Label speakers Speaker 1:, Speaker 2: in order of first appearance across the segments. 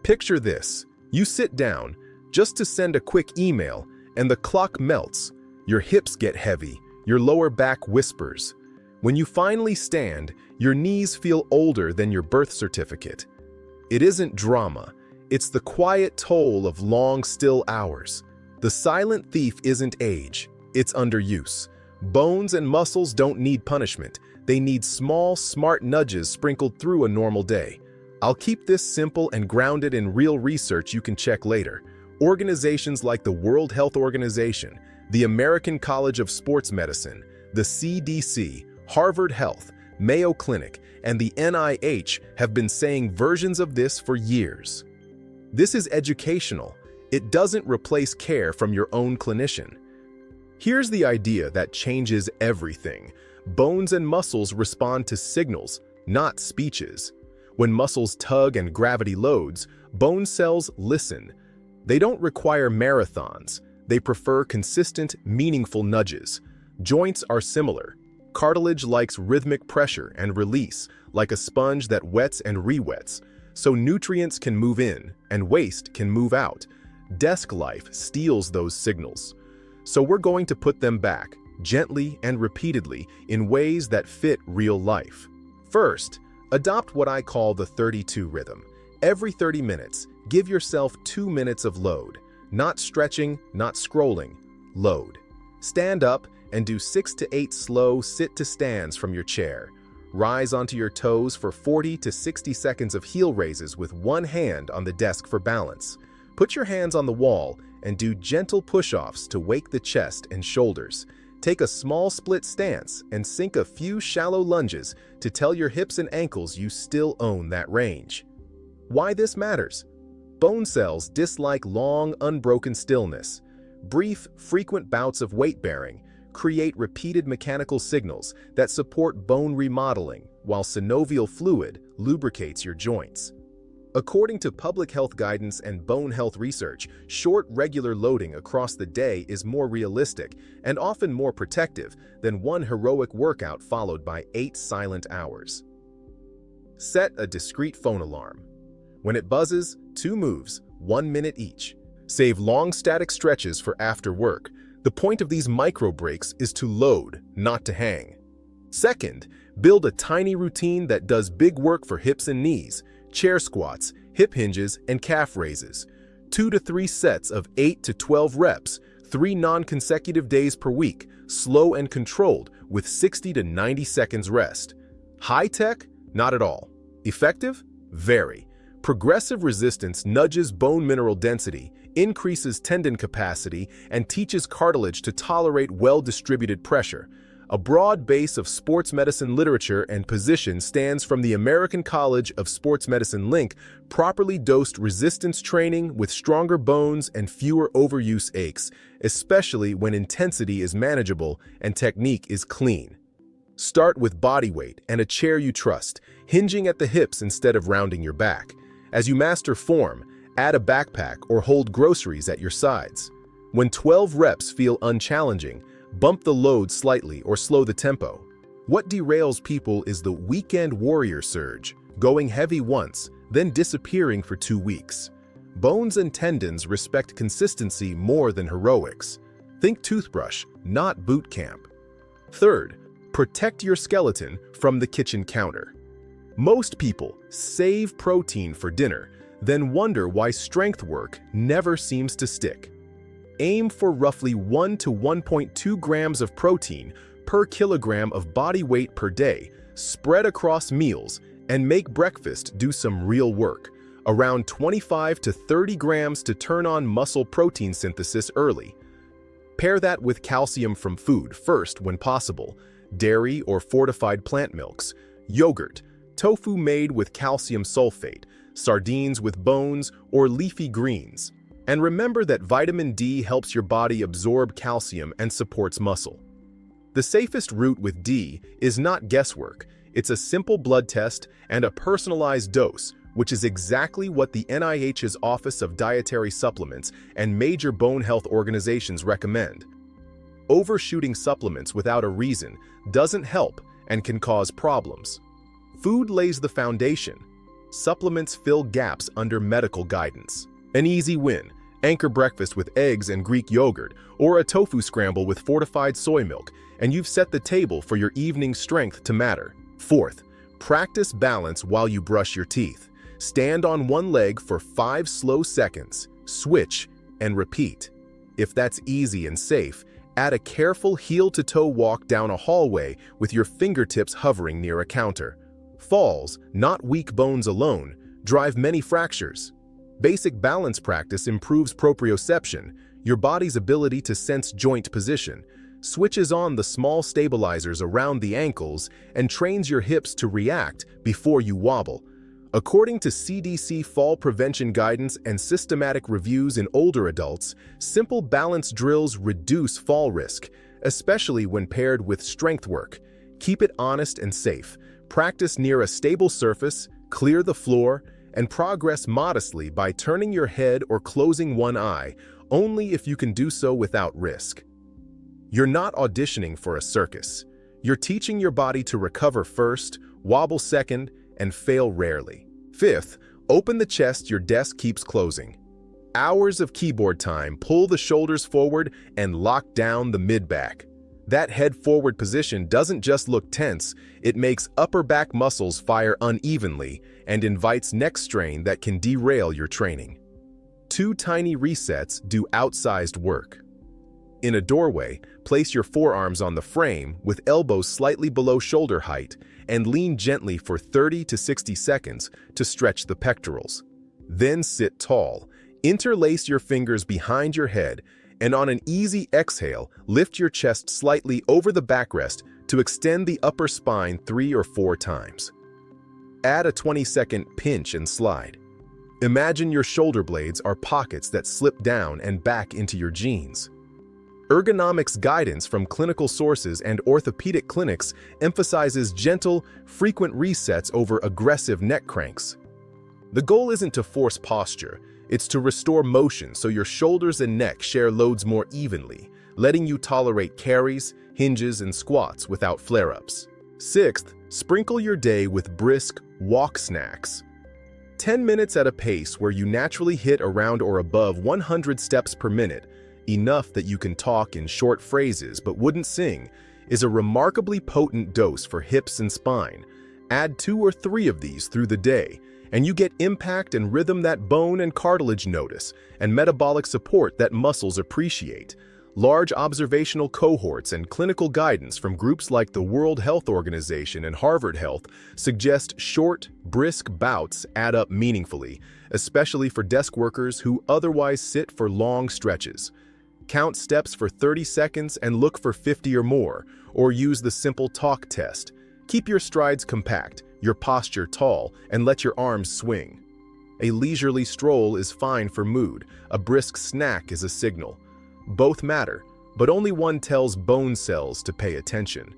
Speaker 1: Picture this. You sit down just to send a quick email and the clock melts. Your hips get heavy, your lower back whispers. When you finally stand, your knees feel older than your birth certificate. It isn't drama. It's the quiet toll of long, still hours. The silent thief isn't age. It's underuse. Bones and muscles don't need punishment. They need small, smart nudges sprinkled through a normal day. I'll keep this simple and grounded in real research you can check later. Organizations like the World Health Organization, the American College of Sports Medicine, the CDC, Harvard Health, Mayo Clinic, and the NIH have been saying versions of this for years. This is educational. It doesn't replace care from your own clinician. Here's the idea that changes everything. Bones and muscles respond to signals, not speeches. When muscles tug and gravity loads, bone cells listen. They don't require marathons. They prefer consistent, meaningful nudges. Joints are similar. Cartilage likes rhythmic pressure and release, like a sponge that wets and re-wets, so nutrients can move in and waste can move out. Desk life steals those signals. So we're going to put them back, gently and repeatedly, in ways that fit real life. First, adopt what I call the 32 rhythm. Every 30 minutes, give yourself 2 minutes of load. Not stretching, not scrolling. Load. Stand up and do 6 to 8 slow sit-to-stands from your chair. Rise onto your toes for 40 to 60 seconds of heel raises with one hand on the desk for balance. Put your hands on the wall and do gentle push-offs to wake the chest and shoulders. Take a small split stance and sink a few shallow lunges to tell your hips and ankles you still own that range. Why this matters? Bone cells dislike long, unbroken stillness. Brief, frequent bouts of weight-bearing create repeated mechanical signals that support bone remodeling, while synovial fluid lubricates your joints. According to public health guidance and bone health research, short, regular loading across the day is more realistic and often more protective than one heroic workout followed by 8 silent hours. Set a discreet phone alarm. When it buzzes, 2 moves, 1 minute each. Save long static stretches for after work. The point of these micro breaks is to load, not to hang. Second, build a tiny routine that does big work for hips and knees, chair squats, hip hinges, and calf raises. 2 to 3 sets of 8 to 12 reps, 3 non-consecutive days per week, slow and controlled with 60 to 90 seconds rest. High tech? Not at all. Effective? Very. Progressive resistance nudges bone mineral density, increases tendon capacity, and teaches cartilage to tolerate well-distributed pressure. A broad base of sports medicine literature and position stands from the American College of Sports Medicine link, properly dosed resistance training with stronger bones and fewer overuse aches, especially when intensity is manageable and technique is clean. Start with body weight and a chair you trust, hinging at the hips instead of rounding your back. As you master form, add a backpack or hold groceries at your sides. When 12 reps feel unchallenging, bump the load slightly or slow the tempo. What derails people is the weekend warrior surge, going heavy once, then disappearing for 2 weeks. Bones and tendons respect consistency more than heroics. Think toothbrush, not boot camp. Third, protect your skeleton from the kitchen counter. Most people save protein for dinner, then wonder why strength work never seems to stick. Aim for roughly 1 to 1.2 grams of protein per kilogram of body weight per day, spread across meals, and make breakfast do some real work. Around 25 to 30 grams to turn on muscle protein synthesis early. Pair that with calcium from food first when possible, dairy or fortified plant milks, yogurt, tofu made with calcium sulfate, sardines with bones, or leafy greens. And remember that vitamin D helps your body absorb calcium and supports muscle. The safest route with D is not guesswork. It's a simple blood test and a personalized dose, which is exactly what the NIH's Office of Dietary Supplements and major bone health organizations recommend. Overshooting supplements without a reason doesn't help and can cause problems. Food lays the foundation. supplements fill gaps under medical guidance. An easy win: Anchor breakfast with eggs and Greek yogurt, or a tofu scramble with fortified soy milk, and you've set the table for your evening strength to matter. Fourth, practice balance while you brush your teeth. Stand on one leg for 5 slow seconds, switch, and repeat. If that's easy and safe, add a careful heel-to-toe walk down a hallway with your fingertips hovering near a counter. Falls, not weak bones alone, drive many fractures. Basic balance practice improves proprioception, your body's ability to sense joint position, switches on the small stabilizers around the ankles, and trains your hips to react before you wobble. According to CDC fall prevention guidance and systematic reviews in older adults, simple balance drills reduce fall risk, especially when paired with strength work. Keep it honest and safe. Practice near a stable surface, clear the floor, and progress modestly by turning your head or closing one eye, only if you can do so without risk. You're not auditioning for a circus. You're teaching your body to recover first, wobble second, and fail rarely. Fifth, open the chest your desk keeps closing. Hours of keyboard time pull the shoulders forward and lock down the mid-back. That head-forward position doesn't just look tense, it makes upper back muscles fire unevenly and invites neck strain that can derail your training. 2 tiny resets do outsized work. In a doorway, place your forearms on the frame with elbows slightly below shoulder height and lean gently for 30 to 60 seconds to stretch the pectorals. Then sit tall, interlace your fingers behind your head, and on an easy exhale, lift your chest slightly over the backrest to extend the upper spine 3 or 4 times. Add a 20-second pinch and slide. Imagine your shoulder blades are pockets that slip down and back into your jeans. Ergonomics guidance from clinical sources and orthopedic clinics emphasizes gentle, frequent resets over aggressive neck cranks. The goal isn't to force posture, it's to restore motion so your shoulders and neck share loads more evenly, letting you tolerate carries, hinges, and squats without flare-ups. Sixth, sprinkle your day with brisk walk snacks. 10 minutes at a pace where you naturally hit around or above 100 steps per minute, enough that you can talk in short phrases but wouldn't sing, is a remarkably potent dose for hips and spine. Add 2 or 3 of these through the day, and you get impact and rhythm that bone and cartilage notice, and metabolic support that muscles appreciate. Large observational cohorts and clinical guidance from groups like the World Health Organization and Harvard Health suggest short, brisk bouts add up meaningfully, especially for desk workers who otherwise sit for long stretches. Count steps for 30 seconds and look for 50 or more, or use the simple talk test. Keep your strides compact, your posture tall, and let your arms swing. A leisurely stroll is fine for mood. A brisk snack is a signal. Both matter, but only one tells bone cells to pay attention.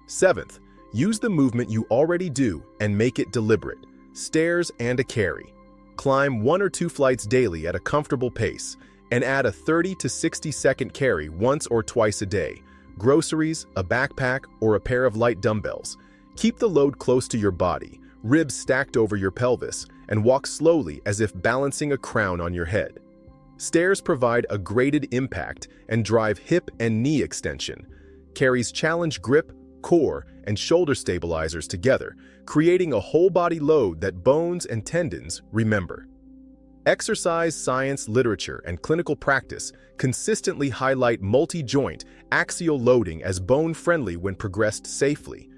Speaker 1: Seventh, use the movement you already do and make it deliberate. Stairs and a carry. Climb 1 or 2 flights daily at a comfortable pace, and add a 30 to 60-second carry once or twice a day. Groceries, a backpack, or a pair of light dumbbells. Keep the load close to your body, ribs stacked over your pelvis, and walk slowly as if balancing a crown on your head. Stairs provide a graded impact and drive hip and knee extension. Carries challenge grip, core, and shoulder stabilizers together, creating a whole-body load that bones and tendons remember. Exercise science literature and clinical practice consistently highlight multi-joint, axial loading as bone-friendly when progressed safely.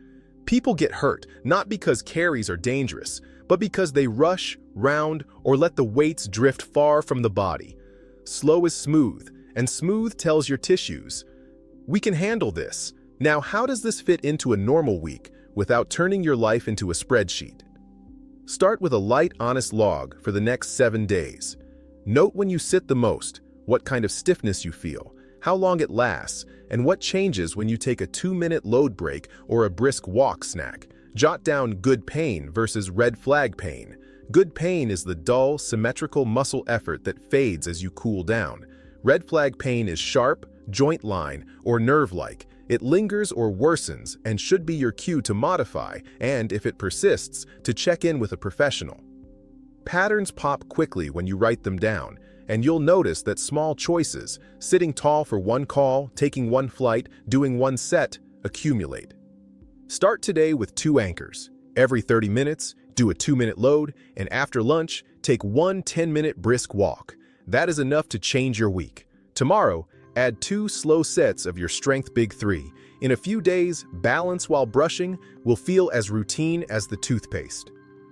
Speaker 1: People get hurt not because carries are dangerous, but because they rush, round, or let the weights drift far from the body. Slow is smooth, and smooth tells your tissues, "We can handle this." Now, how does this fit into a normal week without turning your life into a spreadsheet? Start with a light, honest log for the next 7 days. Note when you sit the most, what kind of stiffness you feel, how long it lasts, and what changes when you take a 2-minute load break or a brisk walk snack. Jot down good pain versus red flag pain. Good pain is the dull, symmetrical muscle effort that fades as you cool down. Red flag pain is sharp, joint line, or nerve-like. It lingers or worsens and should be your cue to modify and, if it persists, to check in with a professional. Patterns pop quickly when you write them down, and you'll notice that small choices, sitting tall for one call, taking one flight, doing one set, accumulate. Start today with 2 anchors. Every 30 minutes, do a 2-minute load, and after lunch, take one 10-minute brisk walk. That is enough to change your week. Tomorrow, add 2 slow sets of your Strength Big 3. In a few days, balance while brushing will feel as routine as the toothpaste.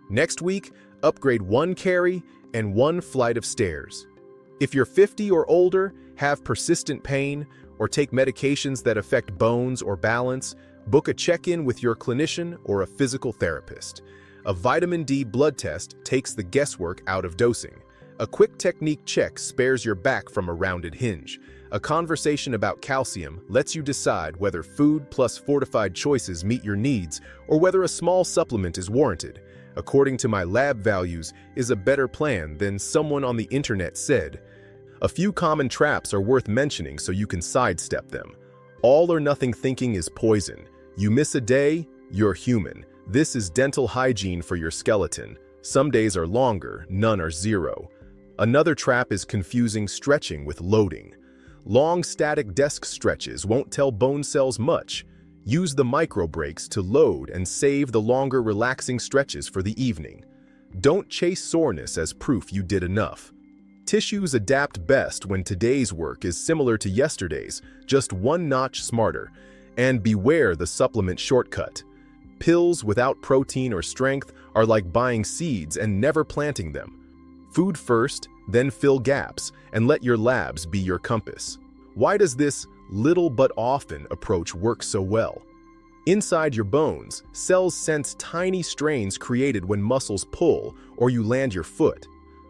Speaker 1: Next week, upgrade 1 carry and 1 flight of stairs. If you're 50 or older, have persistent pain, or take medications that affect bones or balance, book a check-in with your clinician or a physical therapist. A vitamin D blood test takes the guesswork out of dosing. A quick technique check spares your back from a rounded hinge. A conversation about calcium lets you decide whether food plus fortified choices meet your needs or whether a small supplement is warranted. According to my lab values, is a better plan than someone on the internet said. A few common traps are worth mentioning so you can sidestep them. All or nothing thinking is poison. You miss a day, you're human. This is dental hygiene for your skeleton. Some days are longer, none are 0. Another trap is confusing stretching with loading. Long static desk stretches won't tell bone cells much. Use the micro breaks to load and save the longer relaxing stretches for the evening. Don't chase soreness as proof you did enough. Tissues adapt best when today's work is similar to yesterday's, just 1 notch smarter. And beware the supplement shortcut. Pills without protein or strength are like buying seeds and never planting them. Food first, then fill gaps, and let your labs be your compass. Why does this little but often approach work so well? Inside your bones, cells sense tiny strains created when muscles pull or you land your foot.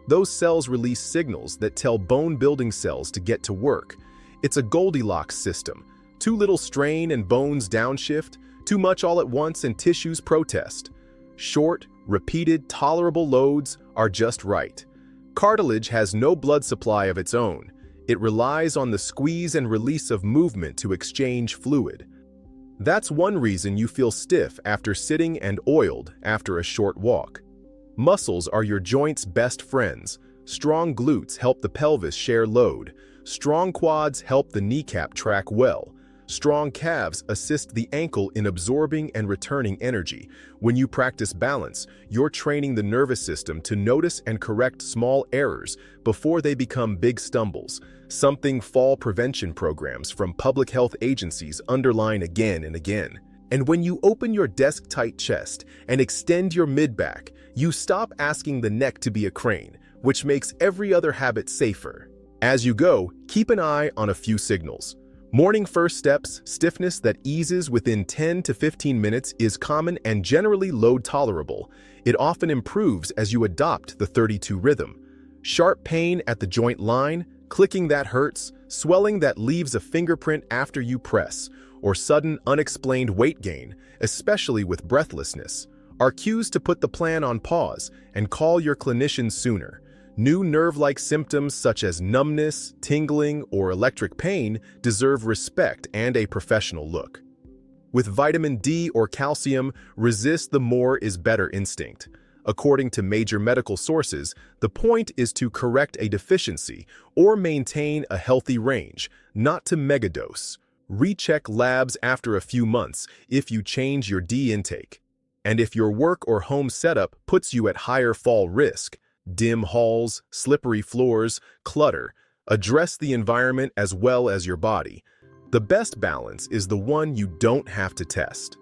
Speaker 1: Those cells release signals that tell bone-building cells to get to work. It's a Goldilocks system. Too little strain and bones downshift, too much all at once and tissues protest. Short, repeated, tolerable loads are just right. Cartilage has no blood supply of its own. It relies on the squeeze and release of movement to exchange fluid. That's one reason you feel stiff after sitting and oiled after a short walk. Muscles are your joints' best friends. Strong glutes help the pelvis share load. Strong quads help the kneecap track well. Strong calves assist the ankle in absorbing and returning energy. When you practice balance, you're training the nervous system to notice and correct small errors before they become big stumbles, something fall prevention programs from public health agencies underline again and again. And when you open your desk-tight chest and extend your mid-back, you stop asking the neck to be a crane, which makes every other habit safer. As you go, keep an eye on a few signals. Morning first steps, stiffness that eases within 10 to 15 minutes is common and generally load tolerable. It often improves as you adopt the 32 rhythm. Sharp pain at the joint line, clicking that hurts, swelling that leaves a fingerprint after you press, or sudden unexplained weight gain, especially with breathlessness, are cues to put the plan on pause and call your clinician sooner. New nerve-like symptoms such as numbness, tingling, or electric pain deserve respect and a professional look. With vitamin D or calcium, resist the more is better instinct. According to major medical sources, the point is to correct a deficiency or maintain a healthy range, not to megadose. Recheck labs after a few months if you change your D intake. And if your work or home setup puts you at higher fall risk, dim halls, slippery floors, clutter, address the environment as well as your body. The best balance is the one you don't have to test.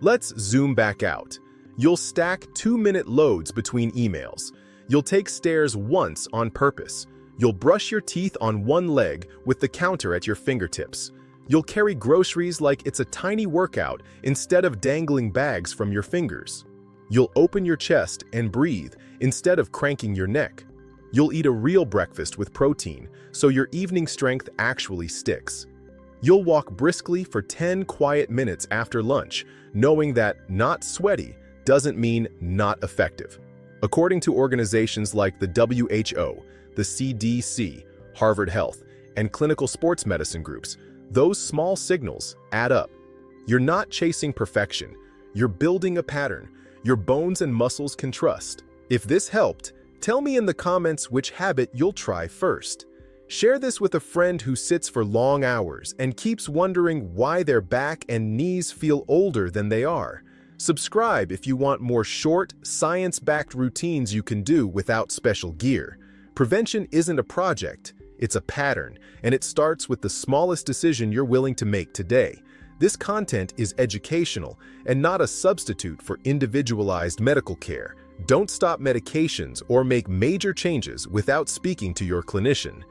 Speaker 1: Let's zoom back out. You'll stack 2-minute loads between emails. You'll take stairs once on purpose. You'll brush your teeth on one leg with the counter at your fingertips. You'll carry groceries like it's a tiny workout instead of dangling bags from your fingers. You'll open your chest and breathe instead of cranking your neck. You'll eat a real breakfast with protein, so your evening strength actually sticks. You'll walk briskly for 10 quiet minutes after lunch, knowing that not sweaty doesn't mean not effective. According to organizations like the WHO, the CDC, Harvard Health, and clinical sports medicine groups, those small signals add up. You're not chasing perfection. You're building a pattern your bones and muscles can trust. If this helped, tell me in the comments which habit you'll try first. Share this with a friend who sits for long hours and keeps wondering why their back and knees feel older than they are. Subscribe if you want more short, science-backed routines you can do without special gear. Prevention isn't a project, it's a pattern, and it starts with the smallest decision you're willing to make today. This content is educational and not a substitute for individualized medical care. Don't stop medications or make major changes without speaking to your clinician.